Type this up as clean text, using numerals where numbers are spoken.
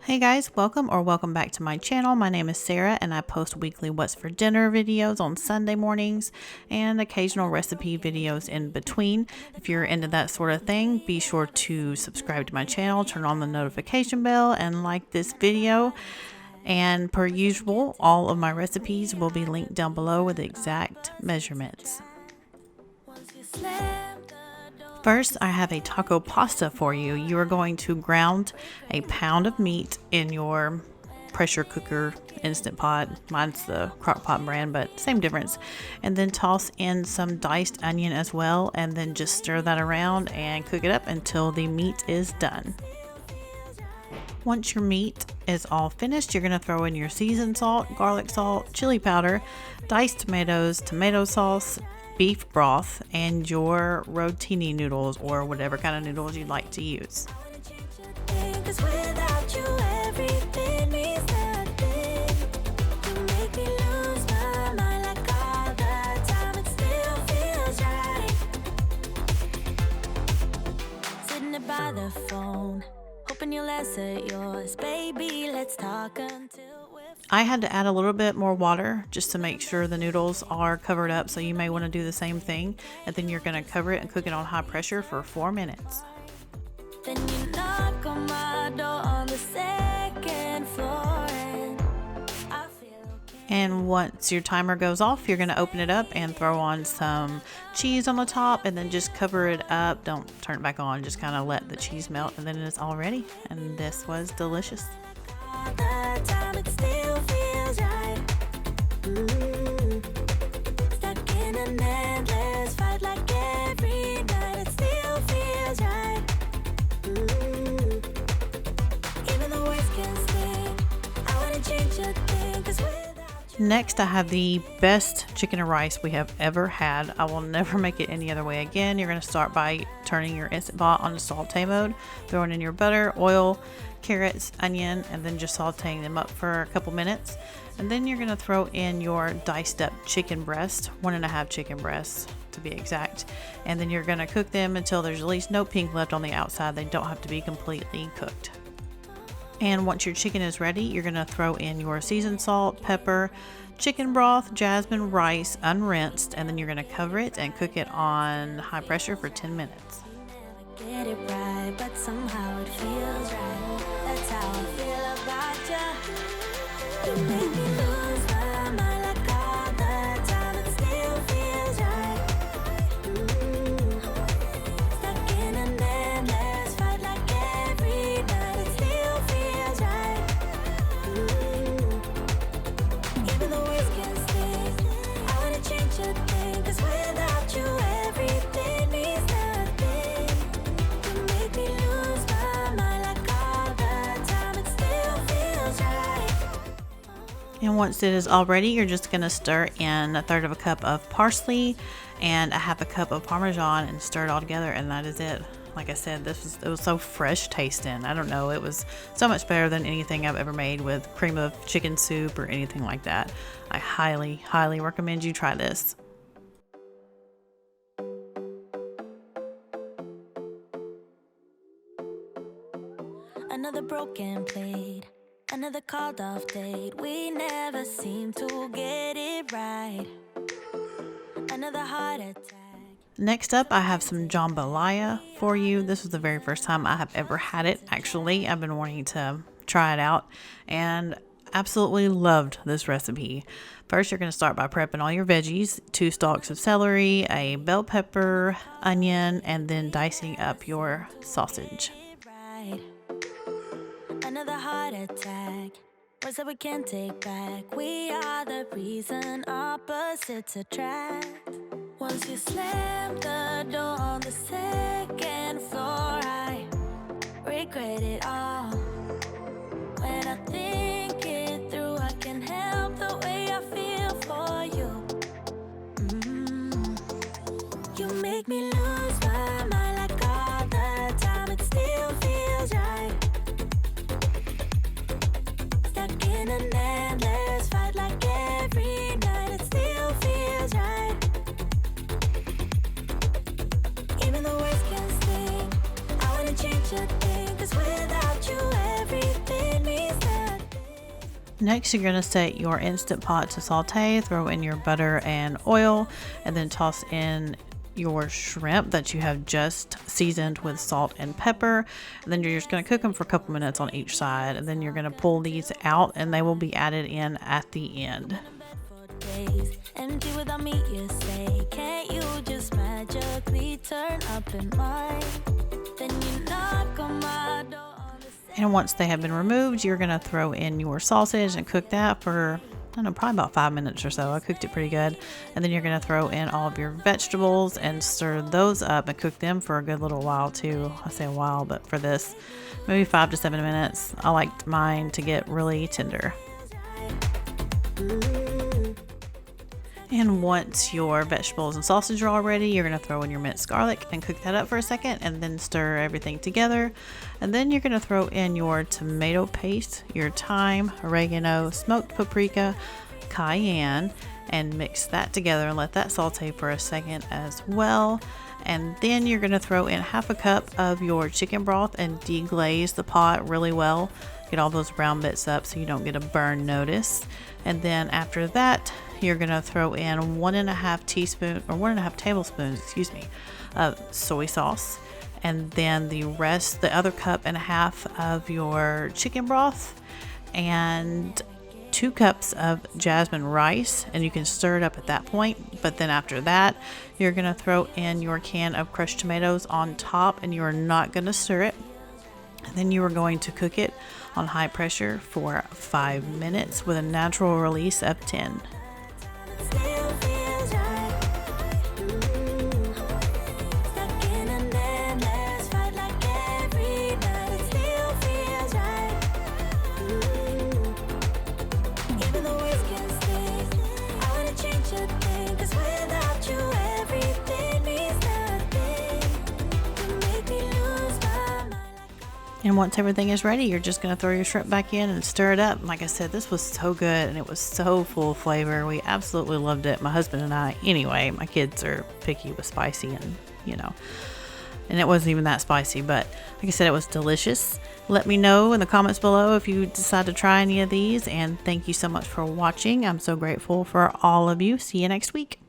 Hey guys, welcome back to my channel. My name is Sarah and I post weekly what's for dinner videos on Sunday mornings and occasional recipe videos in between. If you're into that sort of thing, be sure to subscribe to my channel, turn on the notification bell, and like this video. And per usual, all of my recipes will be linked down below with exact measurements. First, I have a taco pasta for you. You are going to ground a pound of meat in your pressure cooker instant pot. Mine's the crock pot brand, but same difference. And then toss in some diced onion as well, and then just stir that around and cook it up until the meat is done. Once your meat is all finished, you're going to throw in your seasoned salt, garlic salt, chili powder, diced tomatoes, tomato sauce, beef broth, and your rotini noodles or whatever kind of noodles you'd like to use. By the phone, hoping you'll answer yours, baby. Let's talk until I had to add a little bit more water just to make sure the noodles are covered up, so you may want to do the same thing, and then you're going to cover it and cook it on high pressure for 4 minutes. Then you knock on my door on the second floor and I feel okay. And once your timer goes off, you're going to open it up and throw on some cheese on the top, and then just cover it up. Don't turn it back on, just kind of let the cheese melt, and then it's all ready. And this was delicious. Next, I have the best chicken and rice we have ever had. I will never make it any other way again. You're going to start by turning your Instant Pot on saute mode, throwing in your butter, oil, carrots, onion, and then just sauteing them up for a couple minutes. And then you're going to throw in your diced up chicken breast, 1.5 chicken breasts to be exact. And then you're going to cook them until there's at least no pink left on the outside. They don't have to be completely cooked. And once your chicken is ready, you're going to throw in your seasoned salt, pepper, chicken broth, jasmine rice, unrinsed, and then you're going to cover it and cook it on high pressure for 10 minutes. Get it right, but somehow it feels right. That's how I feel about you. You make me lose my mind like all the time. It still feels right. Stuck in an endless fight like every night. It still feels right. Even the words can sting. I wanna change a thing, 'cause without you everything means nothing. You make me lose my mind like all the time. It still feels right. And once it is all ready, you're just going to stir in 1/3 cup of parsley and 1/2 cup of Parmesan and stir it all together, and that is it. Like I said, it was so fresh tasting. I don't know, it was so much better than anything I've ever made with cream of chicken soup or anything like that. I highly recommend you try this. Another broken plate, another called off date. We never seem to get it right. Another heart attack. Next up, I have some jambalaya for you. This was the very first time I have ever had it. Actually, I've been wanting to try it out and absolutely loved this recipe. First, you're going to start by prepping all your veggies: 2 stalks of celery, a bell pepper, onion, and then dicing up your sausage. Right. Another heart attack. Words that we can't take back. We are the reason opposites attract. Once you slam the door on the second floor, I regret it all. When I think it through, I can help the way I feel for you. You make me lose my mind like all the time. It still feels right. Stuck in an endless fight like every night. It still feels right. Even the words can sting. I wanna change a thing, 'cause without you everything means Next, you're going to set your Instant Pot to saute, throw in your butter and oil, and then toss in your shrimp that you have just seasoned with salt and pepper. And then you're just going to cook them for a couple minutes on each side, and then you're going to pull these out and they will be added in at the end. Empty without me, you say. Can't you just magically turn up in mine? Then you knock on my door. And once they have been removed, you're going to throw in your sausage and cook that for, I don't know, probably about 5 minutes or so. I cooked it pretty good. And then you're going to throw in all of your vegetables and stir those up and cook them for a good little while too. I say a while, but for this, maybe 5 to 7 minutes. I liked mine to get really tender. And once your vegetables and sausage are all ready, you're going to throw in your minced garlic and cook that up for a second, and then stir everything together. And then you're going to throw in your tomato paste, your thyme, oregano, smoked paprika, cayenne, and mix that together and let that saute for a second as well. And then you're going to throw in half a cup of your chicken broth and deglaze the pot really well. Get all those brown bits up so you don't get a burn notice. And then after that, you're going to throw in 1.5 tablespoons, of soy sauce. And then the other cup and a half of your chicken broth, and 2 cups of jasmine rice, and you can stir it up at that point. But then after that, you're going to throw in your can of crushed tomatoes on top, and you are not going to stir it. And then you are going to cook it on high pressure for 5 minutes with a natural release of 10. And once everything is ready, you're just going to throw your shrimp back in and stir it up. Like I said, this was so good and it was so full of flavor. We absolutely loved it. My husband and I, anyway. My kids are picky with spicy and and it wasn't even that spicy, but like I said, it was delicious. Let me know in the comments below if you decide to try any of these, and thank you so much for watching. I'm so grateful for all of you. See you next week.